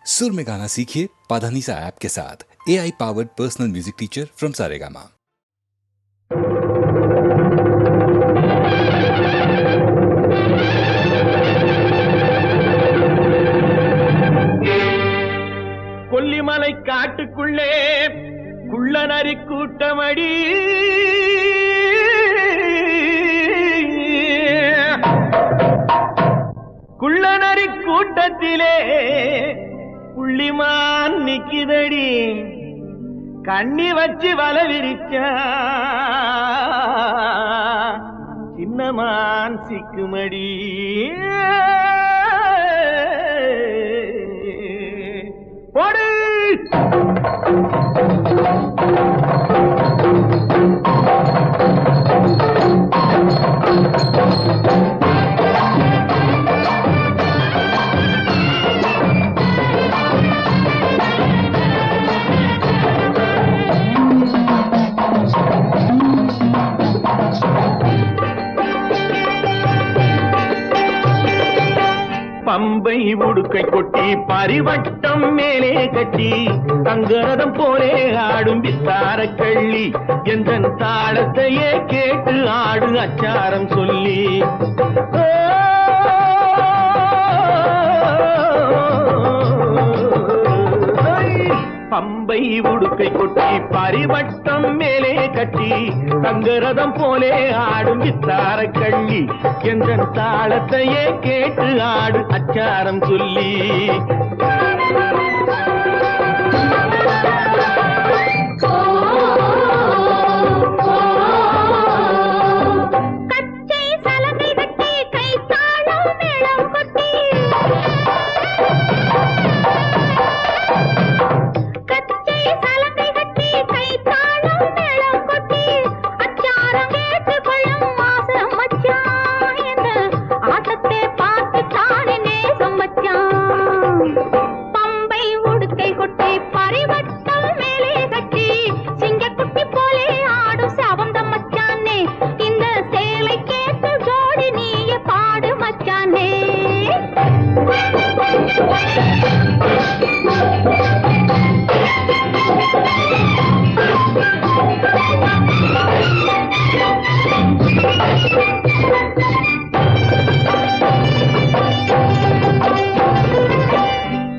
सुर में गाना सीखिए पाधानीसा ऐप के साथ। AI powered personal music teacher from Saregama. Kollimalai காட்டுக்குள்ளே குள்ளநரி கூட்டமடி குள்ளநரி கூட்டத்திலே புள்ளிமான் நிக்கிதடி கண்ணி வச்சு வல விரிச்சா சின்னமான் சிக்குமடி போடு பம்பை உடுக்கை கொட்டி பரிவட்டம் மேலே கட்டி தங்கரதம் போலே ஆடும் வித்தார கள்ளி எந்த தாளத்தையே கேட்டு ஆடு அச்சாரம் சொல்லி பம்பை உடுக்கை கொட்டி பரிவட்டம் மேலே கட்டி தங்கரதம் போலே ஆடும் வித்தார கள்ளி எந்த தாளத்தையே கேட்டு ஆடு அச்சாரம் சொல்லி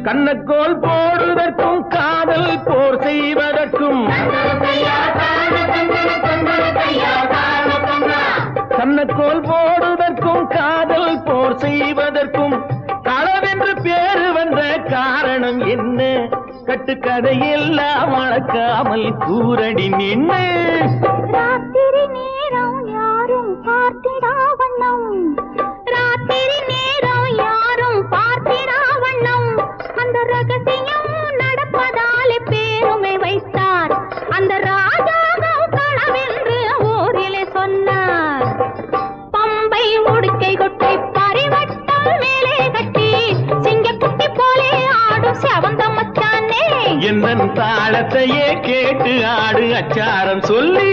கண்ணக்கோல் போடுவதற்கும் காதல் போர் செய்வதற்கும் கண்ணக்கோல் போடுவதற்கும் காதல் போர் செய்வதற்கும் களவென்று பேரு வந்த காரணம் என்ன கட்டுக்கதையெல்லாம் மறக்காமல் கூரடி நின்று ராத்திரி நேரம் யாரும் பார்த்திடா வண்ணம் ராத்திரி நேரம் யாரும் பார்த்திடா வண்ணம் அந்த ரகசியம் நடப்பதாலே பேருமை வைத்தார் அந்த ராஜாவும் களவென்று ஊரிலே சொன்னார் பம்பை உடுக்கை கொட்டி பரிவட்டம் மேலே கட்டி சிங்கக்குட்டி போலே ஆடும் செவந்த மச்சானே என்ன தாளத்தையே கேட்டு ஆடு அச்சாரம் சொல்லி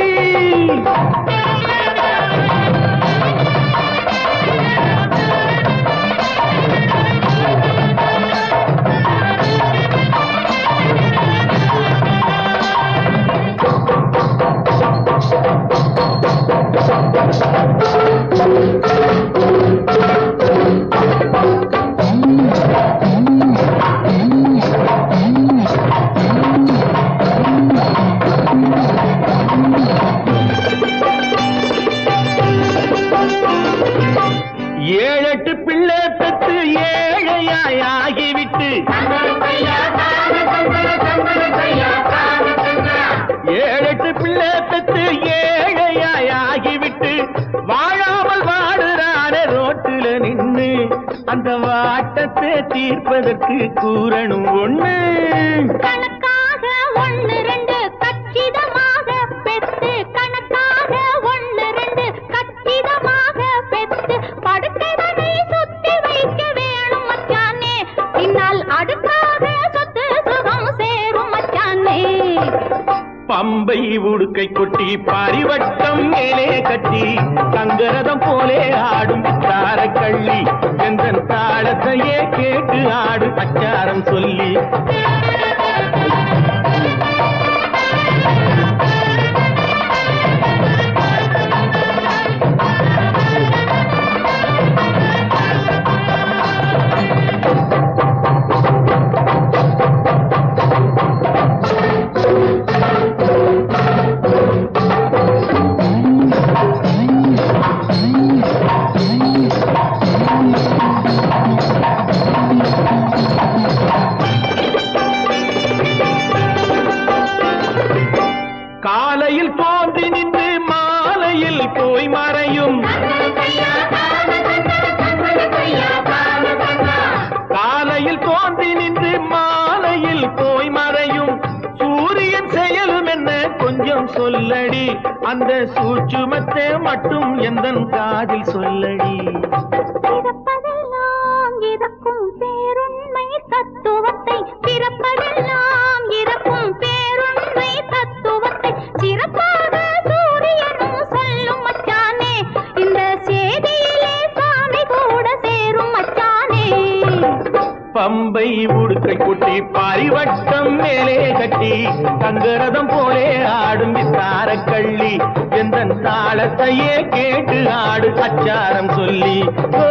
ஏழெட்டு பிள்ளை பெற்று ஏழையாய் ஆகிவிட்டு ஏழெட்டு பிள்ளை பெற்று ஏழையாய் ஆகிவிட்டு வாழாமல் வாடுறான ரோட்டுல நின்று அந்த வாட்டத்தை தீர்ப்பதற்கு கூறணும் ஒண்ணு கணக்காக ஒன்னு ரெண்டு கச்சிதமாக பெத்து கணக்காக ஒன்னு ரெண்டு கச்சிதமாக பெத்து படுக்கைதனை சுத்தி வைக்க வேணும் மச்சானே பின்னால் அடுக்காக சொத்து சுகம் சேரும் மச்சானே பம்பை உடுக்கை கொட்டி பரிவட்டம் மேலே கட்டி தங்கரதம் போலே ஆடும் தார கள்ளி எந்த தாளத்தையே கேட்டு ஆடு அச்சாரம் சொல்லி காலையில் தோன்றி நின்று மாலையில் போய் மறையும் காலையில் தோன்றி நின்று மாலையில் போய் மறையும் சூரியன் செயலும் என்ன கொஞ்சம் சொல்லடி அந்த சூட்சுமத்தை மட்டும் எந்தன் காதில் சொல்லடி பிறப்பதெல்லாம் இறக்கும் பேருண்மை தத்துவத்தை பிறப்பதெல்லாம் இறக்கும் பேருண்மை தத்துவத்தை சிறப்பாக சூரியனும் சொல்லும் மச்சானே இந்த செய்தியிலே சாமி கூட சேரும் மச்சானே பம்பை உடுக்கை கொட்டி பரிவட்டம் மேலே கட்டி தங்கரதம் போலே ஆடும் வித்தார கள்ளி எந்த தாளத்தையே கேட்டு ஆடு அச்சாரம் சொல்லி ஓ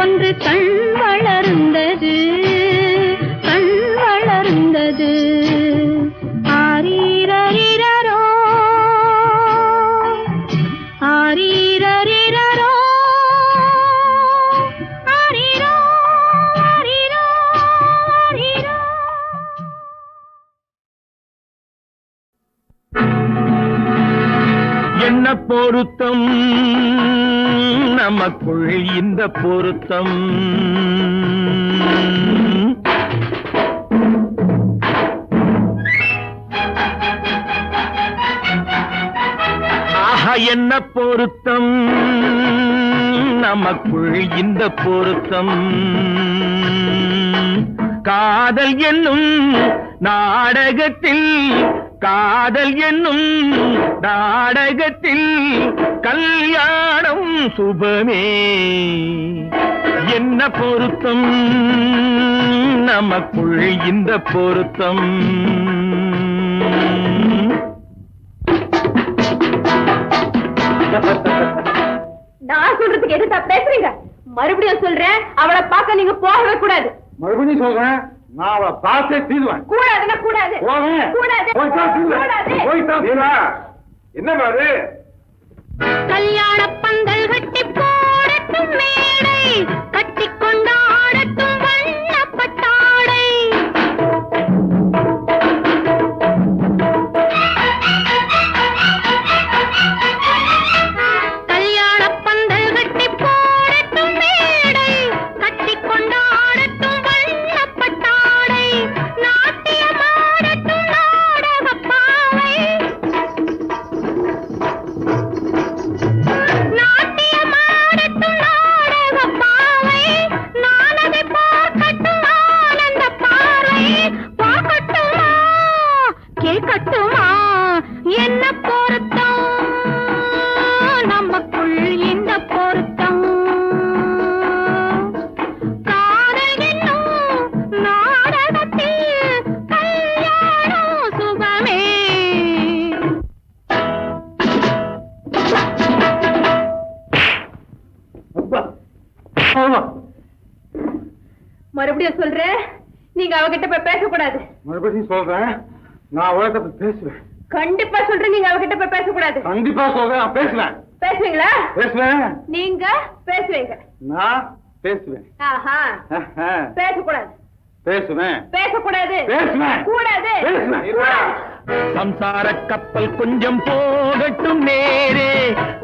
ஒன்று கண் வளர்ந்தது கண் வளர்ந்தது ஆரீரரிரரோ ஆரீரரிரரோ ஆரீரோ ஆரீரோ ஆரீரோ. என்ன பொருத்தம் நமக்குள் இந்த பொருத்தம் ஆஹா என்ன பொருத்தம் நமக்குள் இந்த பொருத்தம் காதல் என்னும் நாடகத்தில் காதல் என்னும் நாடகத்தில் கல்யாணம் சுபமே என்ன பொருத்தம் நமக்குள் இந்த பொருத்தம் நான் சொல்றதுக்கு எது பேசுறீங்க? மறுபடியும் சொல்றேன், அவளை பார்க்க நீங்க போகவே கூடாது. மறுபடியும் சொல்றேன், நான் அவளை பார்த்தே தீருவேன். கூடாதுன்னா கூடாது. என்ன பாரு, கல்யாண பந்தல் கட்டி போடட்டும் மேடை, கட்டி கொண்டாடட்டும் வண்ணப்பட்டாடை. கல்யாண பந்தல் கட்டி போடட்டும் மேடை, கட்டி கொண்டாடட்டும் வண்ணப்பட்டாடை. நாட்டியமாடட்டும் நாடகப்பாவை, நாட்டியமாடட்டும் நாடகப்பாவை. நான் அதை பார்க்கட்டும் ஆனந்த பார்வை. பார்க்கட்டுமா கேட்கட்டுமா என்ன பொருத்தம் நமக்குள் இந்த பொருத்தம். காதல் என்னும் நாடகத்தில் கல்யாணம் சுகமே. மறுபடியும் சொல்றேன், நீங்க அவகிட்ட போய் பேசக்கூடாது. மறுபடியும் சொல்றேன், நான் அவள்கிட்ட பேசுவேன். கண்டிப்பா சொல்றேன், நீங்க அவகிட்ட போய் பேசக்கூடாது. கண்டிப்பா சொல்றேன், நான் பேசுவேன். பேசுவீங்களா? பேசுவேன். நீங்க பேசுவீங்க. நான் பேசுவேன். ஆஹா. பேசக்கூடாது. பேசுவேன். பேசக்கூடாது. பேசுவேன். கூடாது. பேசுவேன். சம்சார கப்பல் கொஞ்சம் போகட்டும் நேரே,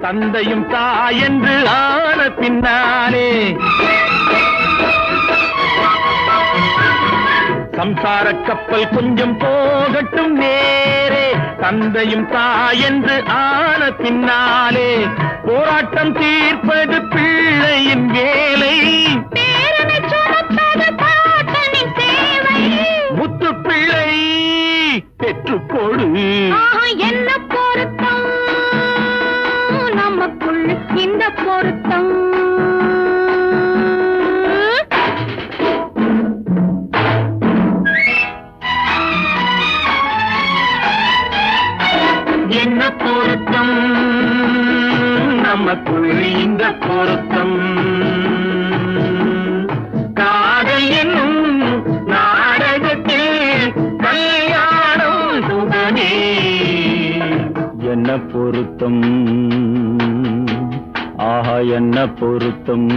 தந்தையும் தாயென்று ஆன பின்னாலே. சம்சார கப்பல் கொஞ்சம் போகட்டும் நேரே, தந்தையும் தாயென்று ஆன பின்னாலே. போராட்டம் தீர்ப்பது பிள்ளையின் வேலை, பேரனை சுமப்பது பாட்டனின் சேவை. முத்து பிள்ளை பெற்றுக்கொடு. ஆஹா, என்ன பொருத்தம் நமக்குள் இந்த பொருத்தம். என்ன பொருத்தம் நமக்குள் இந்த பொருத்தம். காதல் என்னும் நாடகத்தில் கல்யாணம் சுகமே. என்ன பொருத்தம், ஆஹா என்ன பொருத்தம்,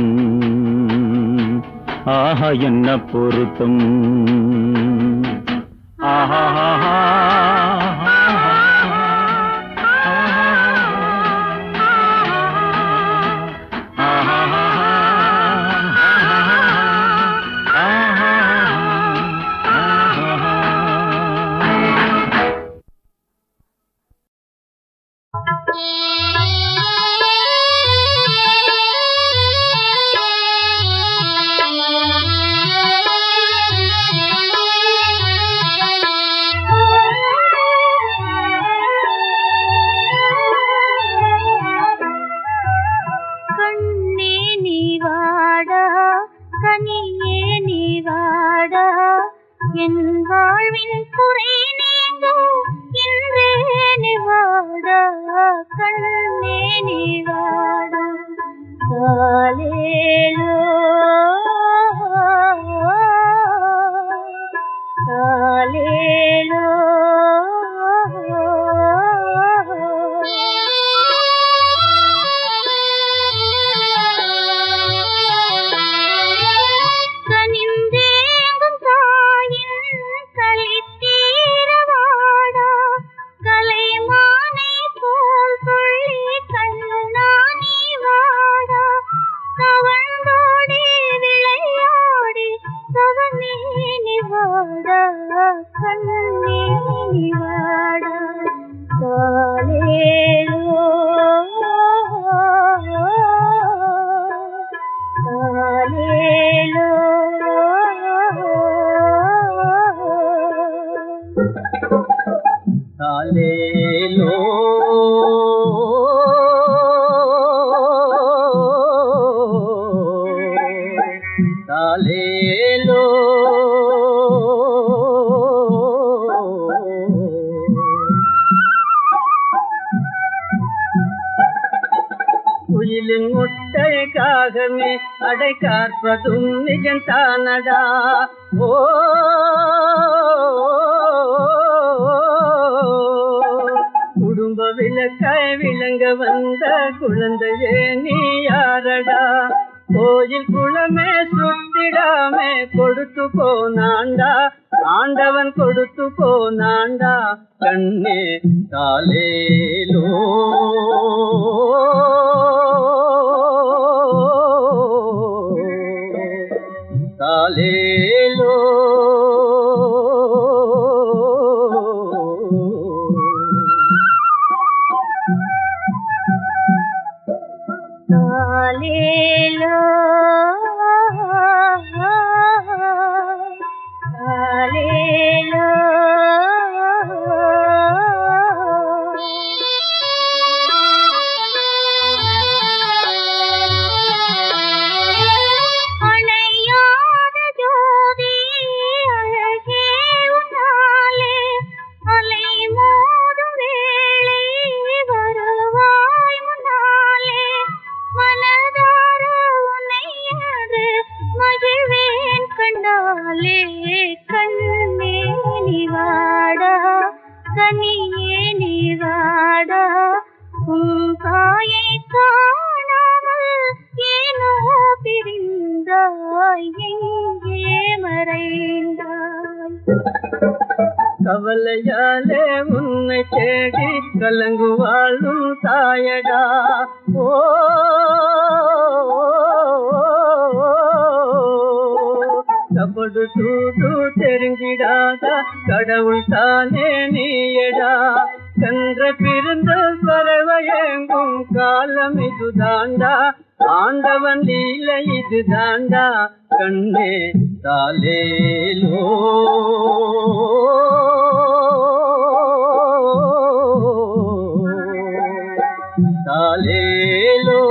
ஆஹா என்ன பொருத்தம், ஆஹா ஆஹா. என் வாழ்வின் குறை நீங்க இன்றே நிவாட கண்ணே நிவாட காலேலோ குயிலின் முட்டை காகமே அடை காற்பதும் நிஜந்தானடா. ஓ குடும்ப விளக்காய் விளங்க வந்த குழந்தையே நீ யாரடா? கோயில் குளமே சுத்திடாமே கொடுத்து போனாண்டா, ஆண்டவன் கொடுத்து போனாண்டா. கண்ணே தாலேலோ தாலேலோ தாலேலோ தாலேலோ அணையாத ஜோதி அழகே உன்னாலே அலை மோதும் வேளை வருவாய் முன்னாலே மனதார உன்னை அது மகிழ்வேன் கண்டாலே. கண்ணே நீவாடா கனியே நீவாடா உன் தாயை காணாமல் ஏனோ பிரிந்தாய் எங்கே மறைந்தாய். கவலையாலே உன்னை தேடி கலங்குவாளும் தாயடா. ஓ கபடு தூது தெரிஞ்சிடாத கடவுள் தானே நீயடா. கன்ற பிறந்த பறவையெங்கும் காலம் இது தாண்டா, ஆண்டவன் லீலை இது தாண்டா. கண்ணே தாலேலோ தாலேலோ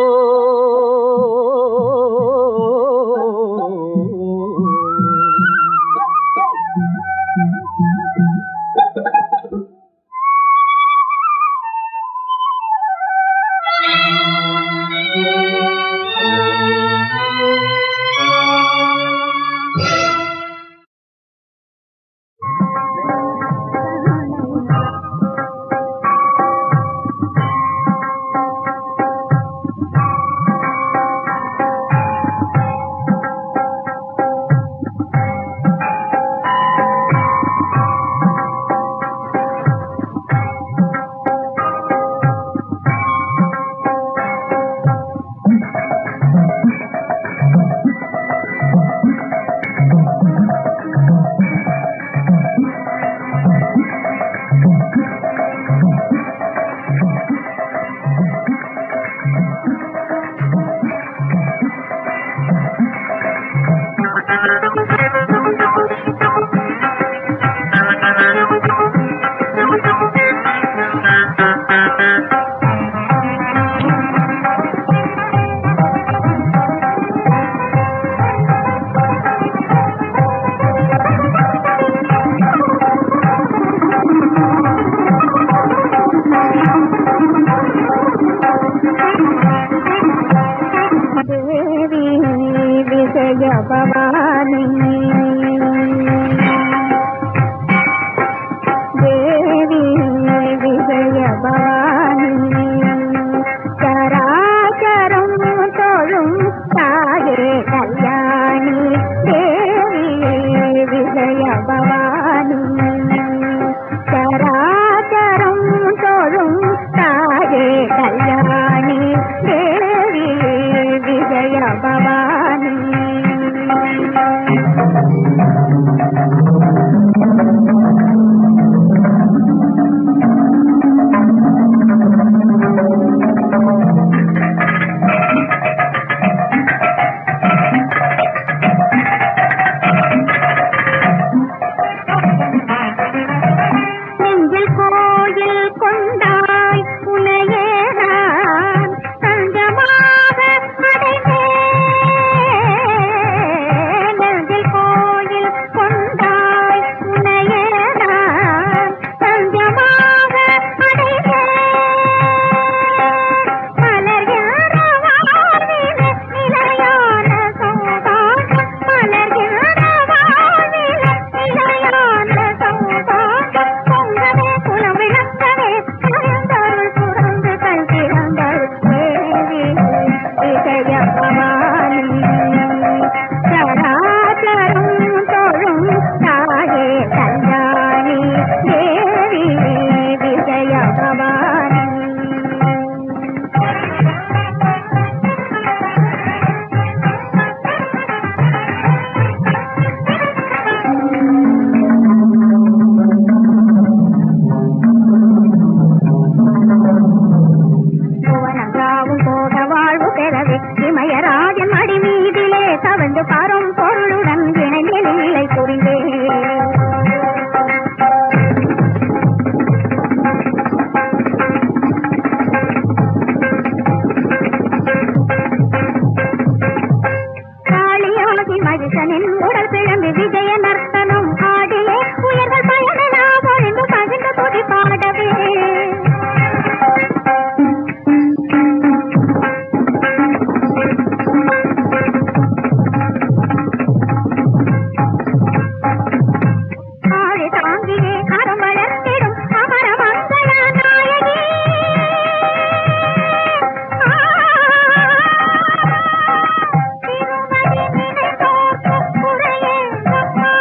திங்கள் கிழமை விஜய நர்த்தனம் ஆடியே உயர்கள் பயணம் ஒழிந்து பகிர்ந்து துதி பாடவே ஆடி தாங்கியே அறம் வளர்த்திடும் அமர மங்கள நாயகி திருமதி நினைத்தோர்க்கு குறையேங்கம்மா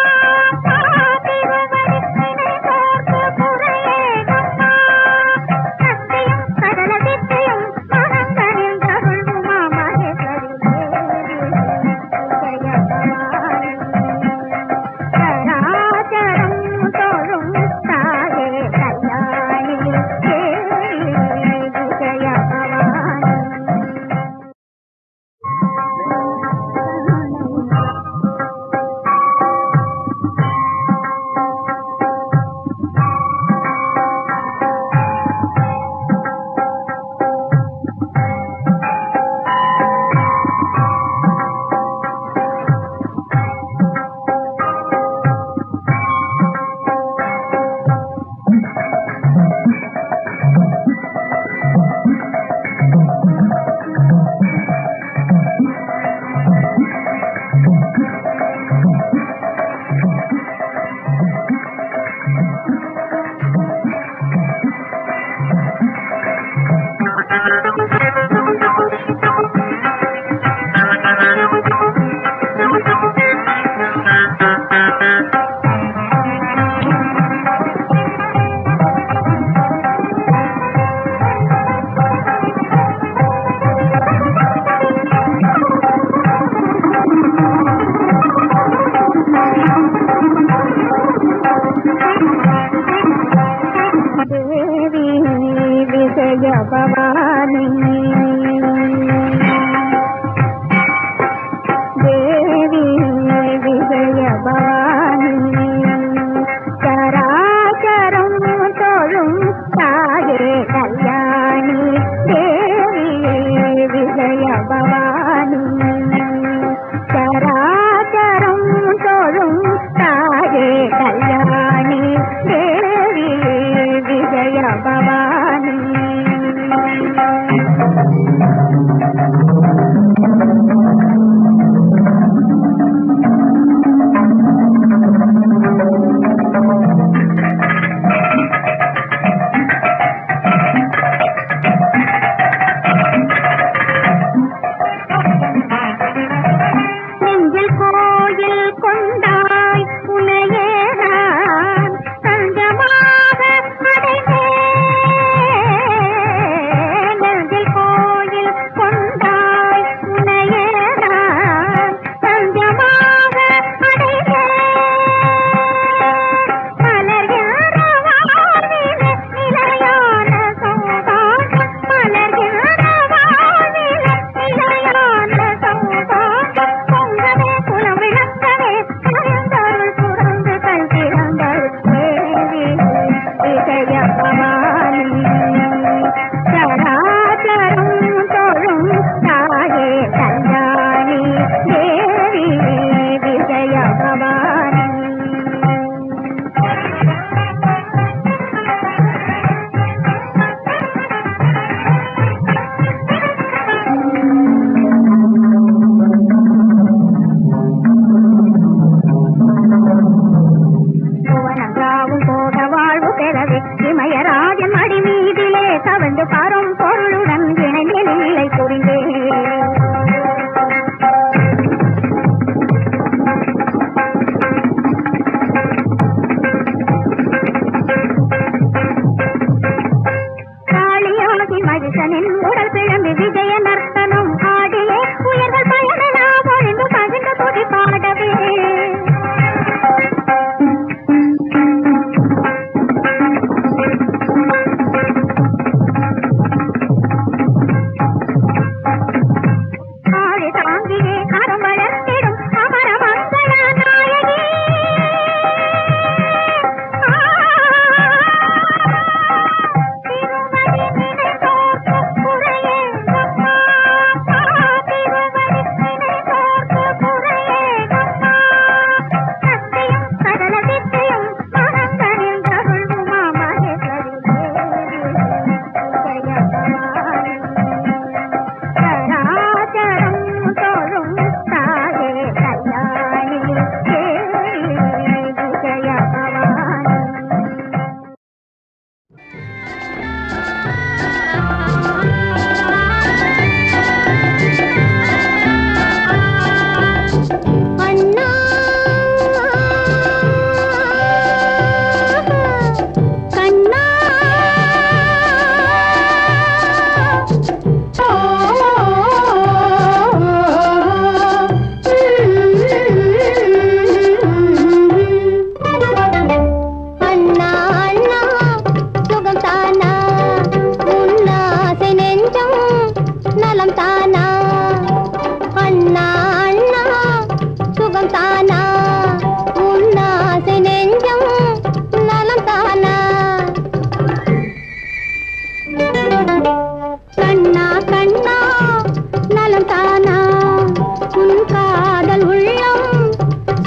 காதல் உள்ளம்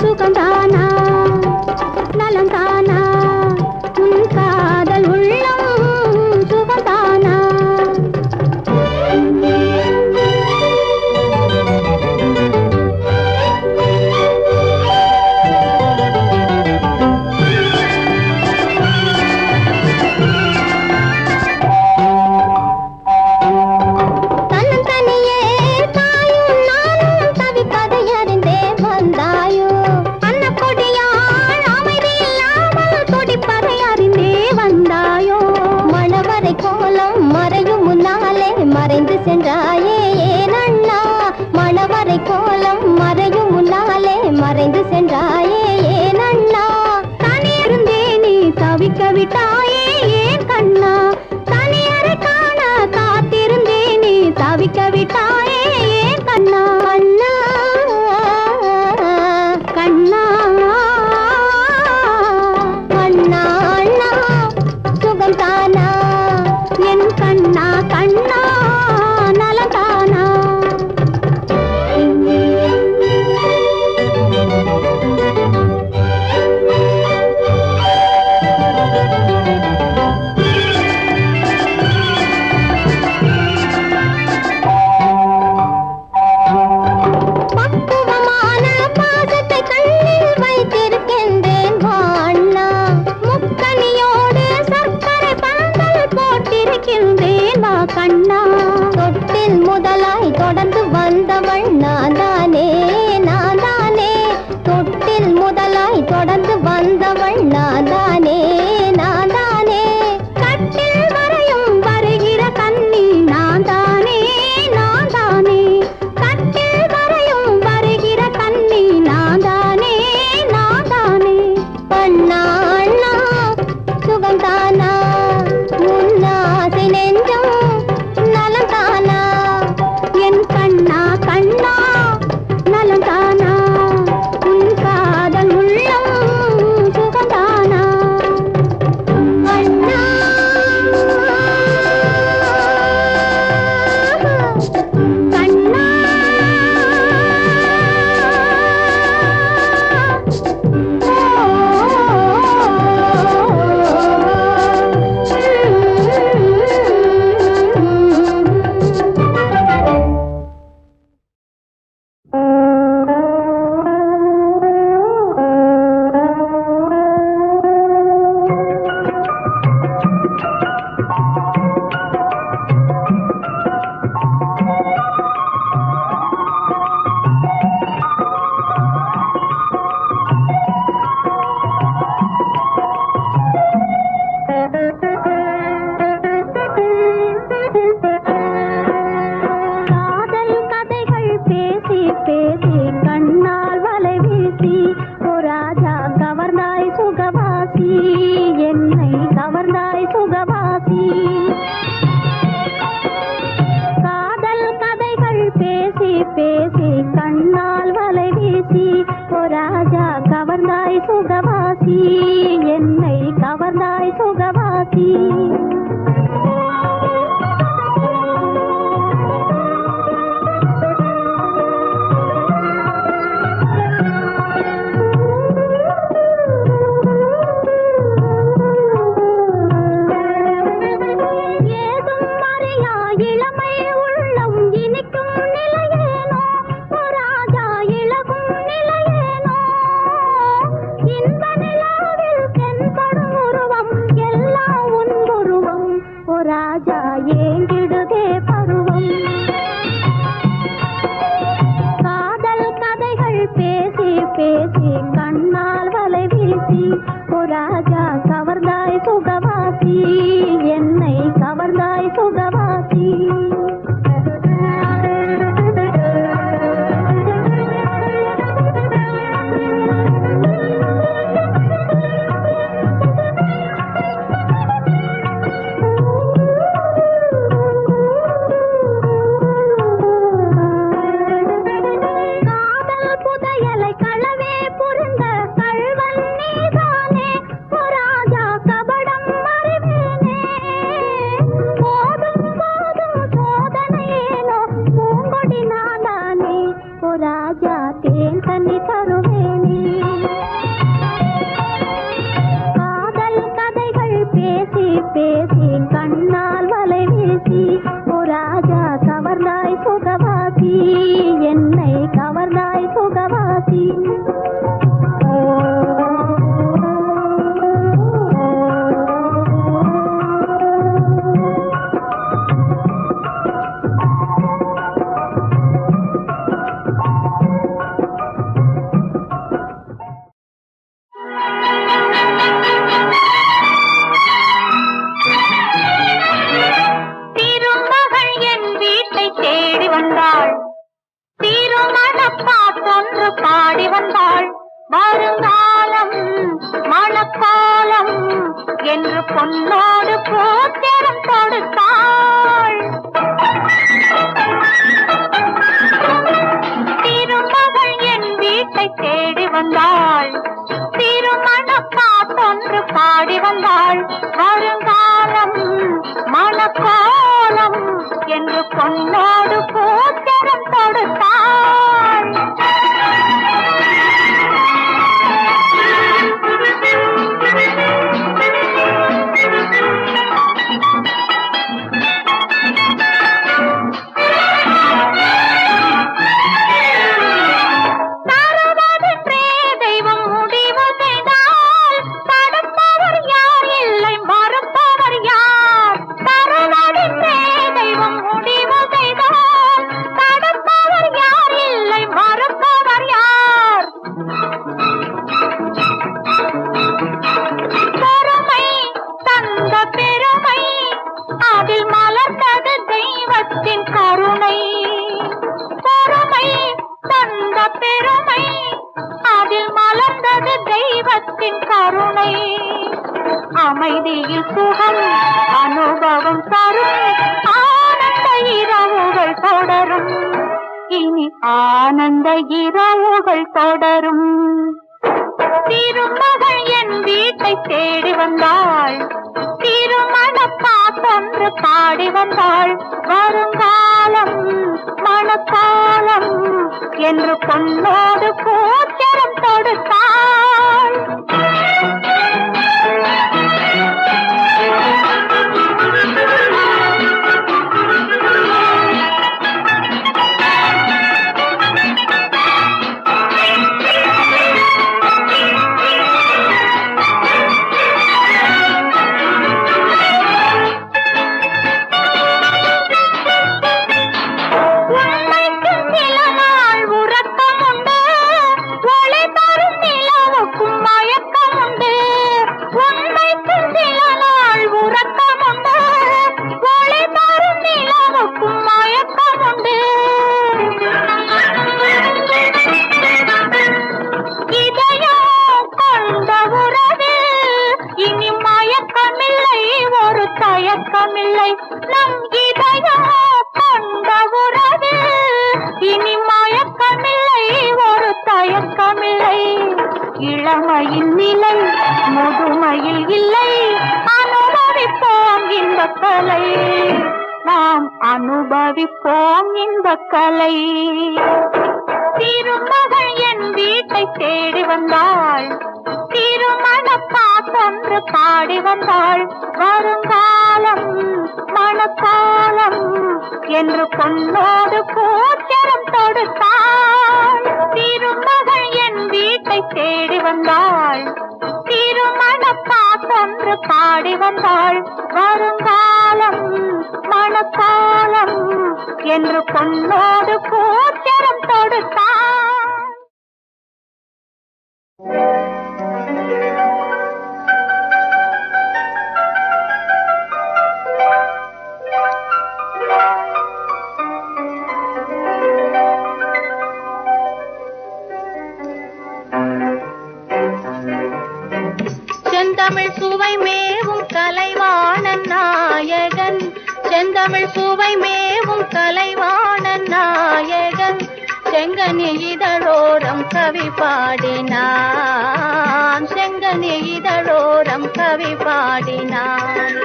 சுகந்தானா நலந்தானா உன் காதல் உள்ளம் சுகந்தானா மறைந்து சென்றாயே ஏன் அண்ணா மணவரை கோலம் மறையும் முன்னாலே மறைந்து சென்றாயே ஏன் அண்ணா தனியிருந்தே நீ தவிக்க விட்டாயே ஏன் கண்ணா தனியரை காண காத்திருந்தே நீ தவிக்க விட்டாயே ஏன் கண்ணா அண்ணா கண்ணா அண்ணா அண்ணா சுகந்தானா என் கண்ணா கண்ணா நலந்தானா பக்குவமான பாசத்தை கண்ணில் வைத்திருக்கின்றேன் வாண்ணா முக்கனியோடு சர்க்கரை பந்தல் போட்டிருக்கின்றேன் வா கண்ணா தொட்டில் முதலாய் தொடர்ந்து வந்தவள் நான் தானே தொட்டில் முதலாய் தொடர்ந்து வந்தவள் நான் தானே கட்டில் வரையும் வருகிற கண்ணி நான் தானே கட்டில் வரையும் வருகிற கண்ணி நான் தானே அண்ணா அண்ணா சுகந்தானா முன்னாசை நெஞ்சம் நலந்தானா என் கண்ணா கண்ணா நலந்தானா உன் காதல் உள்ளம் சுகந்தானா அண்ணா கண்ணா காதல் கதைகள் பேசி பேசி கண்ணால் வலை வீசி ஓ ராஜா கவர்ந்தாய் சுகவாசி என்னை கவர்ந்தாய் சுகவாசி காதல் கதைகள் பேசி பேசி கண்ணால் வலை வீசி ஓ ராஜா கவர்ந்தாய் சுகவாசி என்னை கவர்ந்தாய் சுகவாசி ஏதும் அறியா இளமை உள்ளம் இனிக்கும் நிலையேனோ ஓ ராஜா இளகும் நிலையேனோ இன்ப நிலாவில் தென்படும் உருவம் எல்லாம் உன் உருவம் ஓ ராஜா ஏங்கிடுதே பருவம் காதல் கதைகள் பேசி பேசி கண்ணால் வலை வீசி ஓ ராஜா கவர்ந்தாய் சுகவாசி என்னை கவர்ந்தாய் சுகவாசி காதல் புதையலை களவே புரிந்த கள்வன் நீதானே ஓ ராஜா கபடம் அறிவேனே போதும் போதும் சோதனையேனோ பூங்கொடி நானானே ஓ ராஜா தேன் தருவேனே. காதல் கதைகள் பேசி பேசி கண்ணால் வலை வீசி ஓ ராஜா கவர்ந்தாய் சுகவாசி, என்னை கவர்ந்தாய் சுகவாசி. பாடி வந்தாள் வருங்காலம் மணக்காலம் என்று பொன்னோடு போத்திரம் கொடுத்தாள். திருமகள் என் வீட்டை தேடி வந்தாள், திருமண பாட்டொன்று பாடி வந்தாள். வருங்காலம் மணக்காலம் என்று பொன்னோடு போத்திரம் கொடுத்தாள். அமைதியில் சுகம் அனுபவம் தரும் ஆனந்த இரவுகள் தொடரும், இனி ஆனந்த இரவுகள் தொடரும். திருமகள் என் வீட்டை தேடி வந்தாள், திருமண பாட்டொன்று பாடி வந்தாள். வருங்காலம் மணக்காலம் என்று பொன்னோடு போத்திரம் கொடுத்தாள். தயக்கமில்லை நம் இதயம் கொண்ட உறவு, இனி மயக்கமில்லை ஒரு தயக்கமில்லை. இளமையில் நிலை முதுமையில் இல்லை, அனுபவிப்போம் இந்த கலை, நாம் அனுபவிப்போம் இந்த கலை. திருமகள் என் வீட்டை தேடி வந்தாள், திருமண பாட்டொன்று பாடி வந்தாள். வருங்காலம் மணக்காலம் என்று பொன்னோடு போத்திரம் கொடுத்தாள். திருமகள் என் வீட்டை தேடி வந்தாள், திருமண பாட்டொன்று பாடி வந்தாள். வருங்காலம் மணக்காலம் என்று பொன்னோடு போத்திரம் கொடுத்தாள். செந்தமிழ் சுவை மேவும் கலைவாணன் நாயகன், செந்தமிழ் சுவை மேவும் கலைவாணன் நாயகன், செங்கனி இதழோரம் கவி பாடினான், செங்கனி இதழோரம் கவி பாடினான்.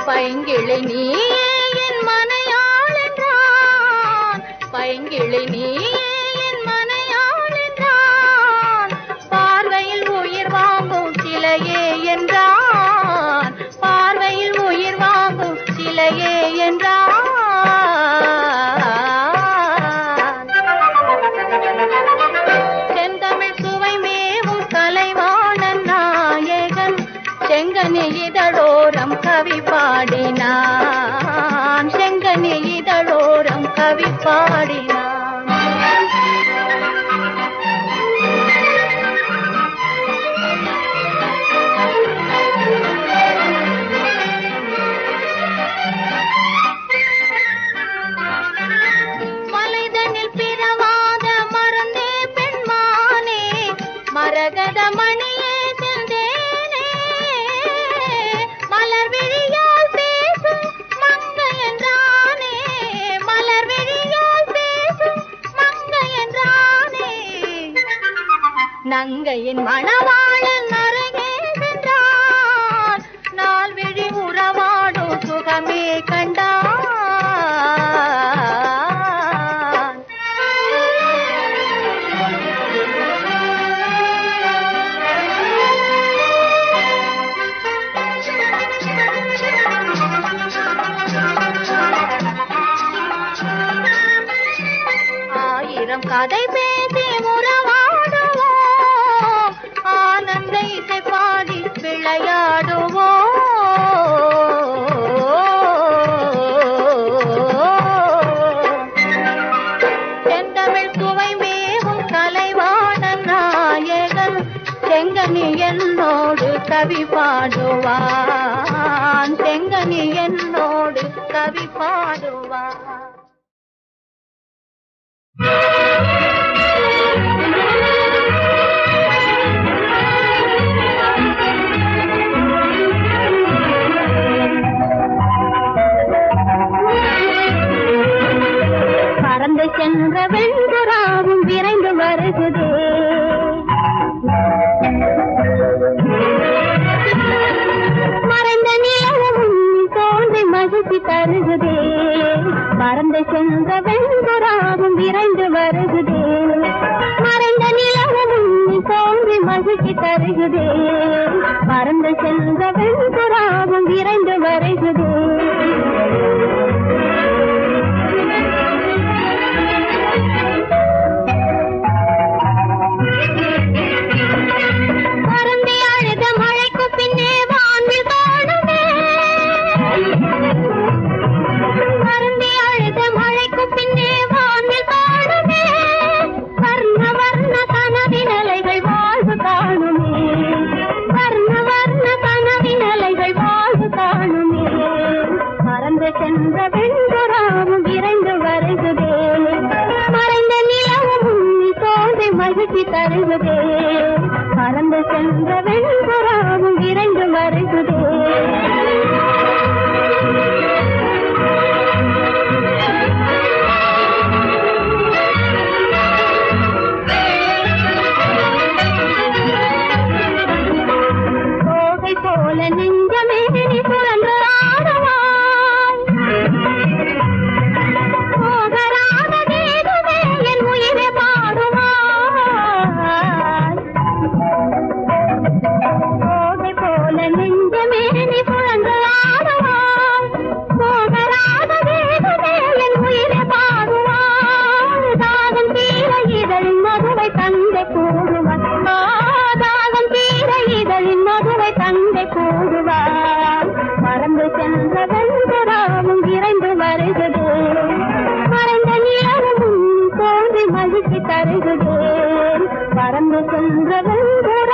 பைங்கிளி நீயே என் மனையாள் என்றான், பைங்கிளி நீயே என் மனையாள் என்றான். மரகத மணியே செந்தேனே மலர் விழியால் பேசும் மங்கை என்றானே மலர் விழியால் பேசும் மங்கை என்றானே நங்கையின் மணவாளன் அருகே சென்றான் நாள் விழி உறவாடும் சுகமே கண்டான் கதை பேசி உறவாடுவோம் ஆனந்த இசை பாடி விளையாடுவோம் செந்தமிழ் சுவை மேவும் கலைவாணன் நாயகன் செங்கனி என்னோடு கவி பாடுவான் செங்கனி என்னோடு கவி பாடுவான் பறந்து சென்ற வெண்புறாவும் விரைந்து வருகுதே மறைந்த நிலவும் தோன்றி மகிழ்ச்சி தருகுதே பறந்து சென்ற வெண்புறாவும் விரைந்து வருகுதே மறைந்த நிலவும் தோன்றி மகிழ்ச்சி தருகுதே பறந்து சென்ற வெண்புறாவும் விரைந்து வருகுதே சென்ற வெண்புறாவும் விரைந்து வருகுதே மறைந்த நிலவும் தோன்றி மகிழ்ச்சி தருகுதே பறந்து சென்ற வெண்புறாவும் விரைந்து வருகுதே கோகை போல நெஞ்சமே நீ புரண்டு பறந்து சென்ற வெண்புறாவும் விரைந்து வருகுதே மறைந்த நிலவும் தோன்றி மகிழ்ச்சி தருகுதே பறந்து சென்ற வெண்புறா